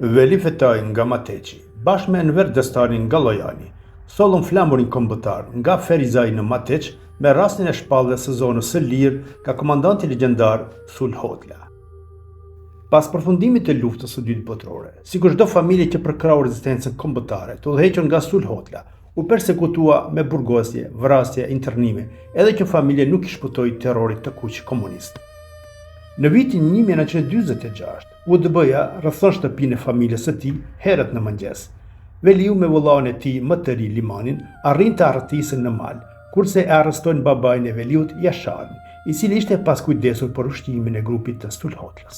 Veli Fetaj nga Mateqi, bashkë me Enver Destani nga Llojani, sollën flamurin kombëtar nga Ferizaj në Mateq me rastin e shpalljes së zonës së lirë nga komandanti legjendar Sul Hotla. Pas përfundimit të luftës së dytë botërore, sikur çdo familje që përkrau rezistencën kombëtare, të udhëhequr nga Sul Hotla, u persekutua me burgosje, vrasje, internime, edhe që familje nuk i shpëtoi terrorit të kuq komunist. Në vitin 1946, UDB-ja rrethon shtëpinë e familjes së tij herët në mëngjes. Veliu me vëllain e tij më të ri Limanin arrin të arrëtisën në mal, kurse e arrestojnë babain e Veliut Jasharin, i cili ishte pas kujdesur për ushqimin e grupit të Sul Hotlës.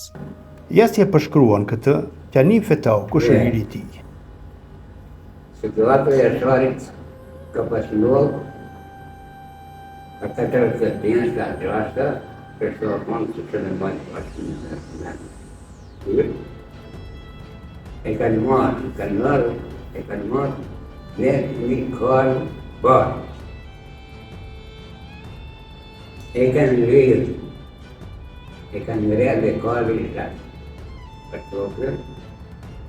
Jasje përshkruan këtë Tjanim Fetau, kushëriri i tij. Situatë e Jasharit ka pasur ata të rëtëtins ka gjashta, kështu akon që në bëjnë pasur e kanë marrë ne një kohë bërë. E kanë lirë, e kanë rrë dhe kohë i shatë. Për tokë,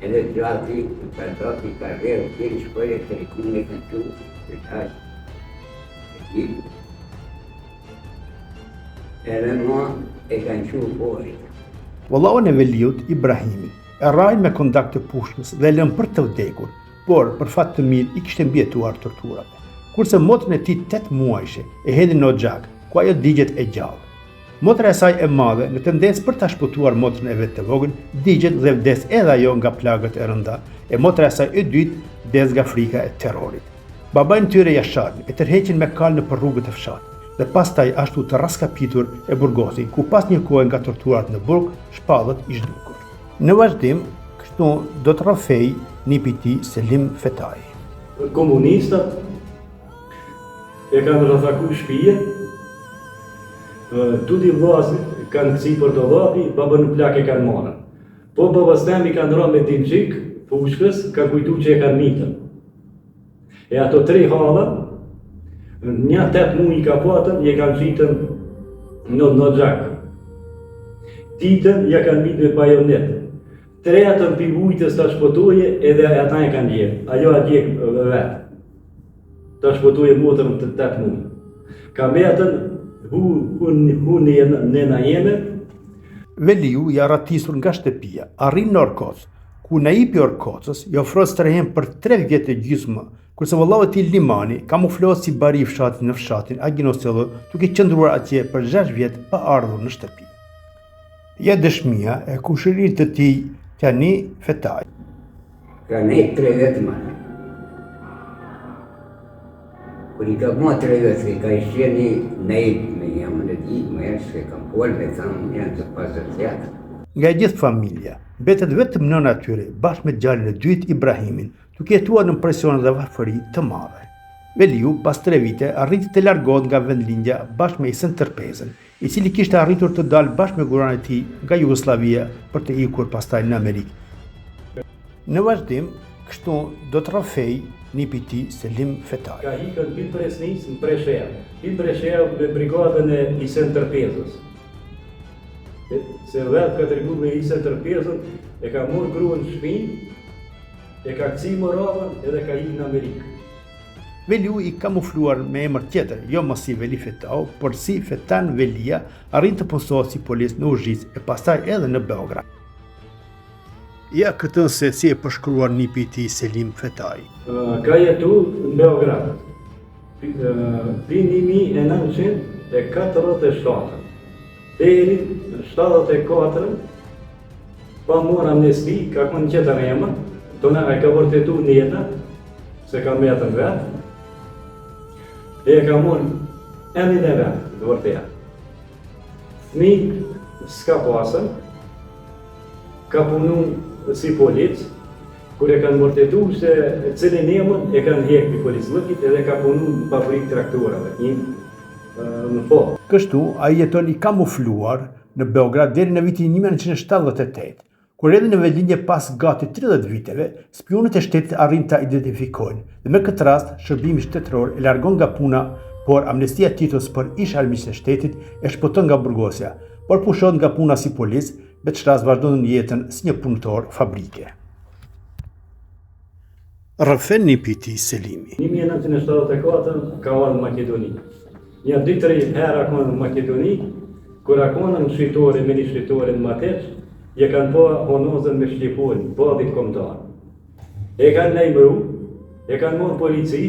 edhe gjati, për tokë i ka rrë, kërë shpërë të rikune e kanë që, të shatë, edhe mua e kanë që pojë. Vëllaun e Veliut, Ibrahimi, e rrajnë me kondak të pushmës dhe lënë për të vdekur, por për fat të mirë i kishte mbijetuar torturave. Kurse motrën e tij 8 muajshe e hedhin në xhak, ku ajo digjet e gjallë. Motra e saj e madhe, në tendencë për ta shpëtuar motrën e vet të vogël, digjet dhe vdes edhe ajo nga plagët e rënda, e motra e saj e dytë vdes nga frika e terrorit. Babain tyre Jasharin e tërheqin me kalë në rrugët e fshatit, dhe pastaj ashtu të raskapitur e burgosi, ku pas një kohë nga torturat në burg, shpallët i zhdukur. Në vazhdim, kështu do të rrafej nipi i tij Selim Fetaj. Komunistat e kanë rrethaku shtëpinë, tudi vllazit kanë kësi për dollapi, baba në plak e kanë marrë. Po babas tem i kanë rënë me dimçik, fushkës, ka kujtu që e kanë mitën. E ato 3 halla, një 8 muaj ka patën, je kanë gjitën në xhak. Titën ja kanë mitë me bajonet. 3 pivujtës ta shpëtoje edhe ata e kanë gjetë. Ajo a gjekë vetë. Ta shpëtoje motrën të 8 muaj. Ka metën hu nena jeme. Veliu ja ratisur nga shtëpia, arrin në Orkoc, ku naipi Orkocës i ofron strehem për 3 vjet e gjysmë, kurse vëllau i tij Limani kamuflohet si bari i fshatit në fshatin Aginosello, duke qëndruar atje për 6 vjet pa ardhur në shtëpi. Ja dëshmia e kushëririt të tij Tjanim Fetaj. Ka ne 3 vjet më. Kur i ka mua 3 vjet, ka isheni nejt me jam në ditë, më se kam folë me thamë janë të pasër. Nga e gjithë familja, mbetet vetëm nëna e tyre bashkë me djalin e dytë Ibrahimin, duke jetuar në presion dhe varfëri të madhe. Veliu, pas 3 vite, arriti të largohet nga vendlindja bashkë me Isen Tërpezën, i cili kishte arritur të dalë bashkë me gruan e tij nga Jugosllavia për të ikur pastaj në Amerikë. Në vazhdim, kështu do të rrafej nipi i tij Selim Fetaj. Ka ikën pi Presnis në Preshevë me brigadën e Isen Tërpezës. Se vetë ka treguar me Isen Tërpezën, e ka marrë gruan në shtëpi, e ka kësi moravën edhe ka ikë në Amerikë. Veliu i kamufluar me emër tjetër, jo më si Veli Fetau, por si Fetan Velia, arrin të punësohet si policë në Uzhic e pastaj edhe në Beograd. Ja këtë se si e përshkruar nipi i tij Selim Fetaj. Ka jetu në Beograd, prin 1947, deri në 74, pa marrë amnesti, ka kënë qëtër emër, tona e ka vërtetu njëta, se ka metën vetë, e ka marrë emrin e vetë, të vërtetë. Fëmijë s'ka pasën, ka punu si policë, kur e kanë vërtetu se cilin emën e kanë hekë për policëllëkit edhe ka punu në fabrikë traktorave, në fokë. Kështu, ai jeton i kamufluar në Beograd deri në vitin 1978, kur edhe në vendlindje pas gati 30 viteve, spionët e shtetit arrin ta identifikojnë dhe me këtë rast shërbimi shtetëror e largon nga puna, por amnestia Titos për ish armiqtë e shtetit e shpëton nga burgosja, por pushohet nga puna si policë, veç rast vazhdon jetën si një punëtor fabrike. Rrëfeni piti Selimi. 1974 ka ardhur në Maqedoni. Një 2-3 herë ka në Maqedoni, kur akona në shqitore, me një shqitore në Mateç, je kanë po honozën me Shqiporin, badit kombëtar. E kanë lejmëru, e kanë morë polici,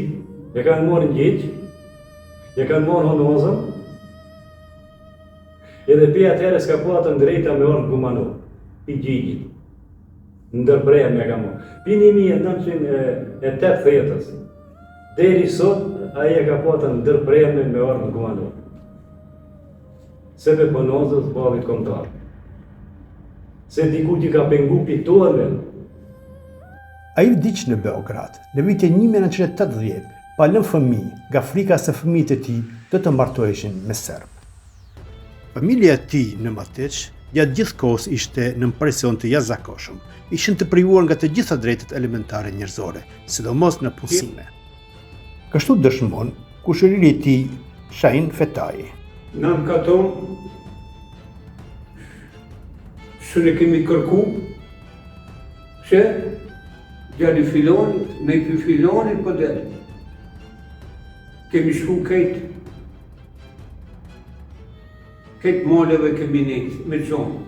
e kanë morë njëq, e kanë morë honozën, edhe për atëherë s'ka po atë drejta me orë gumano, i gjigjit. Ndërprej me ka morë. Për 1980-ës, deri sot, aje ka po atë ndërprejme me orë në gumano. Sebe honozës badit kombëtar. Se diku ti ka pengu pitorve. Ai vdiq në Beograd në vitin 1980, pa lënë fëmijë, nga frika se fëmijët e tij do të martoheshin me serb. Familja e tij në Mateç gjatë gjithë kohës ishte në presion të jashtëzakonshëm. Ishin të privuar nga të gjitha drejtat elementare njerëzore, sidomos në punësime. Kështu dëshmon kushëriri i tij Shahin Fetai. Na në katon, së ne kemi kërku, se gjali filoni, me i për filoni për dhe. Kemi shku këtë moleve kemi nejtë, me qonë.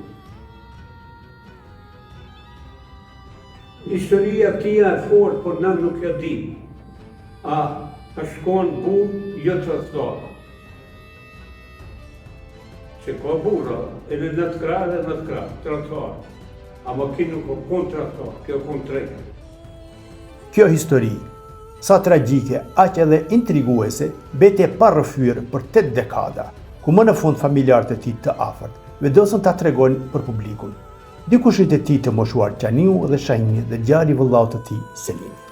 Historia tia e fort, por na nuk ja di. A shkon bu, jo tradhtar. Se ka burra, edhe në të krah dhe në të krah, tradhtar. Ama ki nuk o kon tradhtar, kjo kon drejtë. Kjo histori, sa tragjike, aq edhe intriguese, beti e pa rrëfyer për 8 dekada, ku më në fund familjarët e tij të afërt vendosën ta tregojnë për publikun. Dikushit e tij të moshuar Qaniu dhe Shahini dhe djali vëllaut të tij Selimi.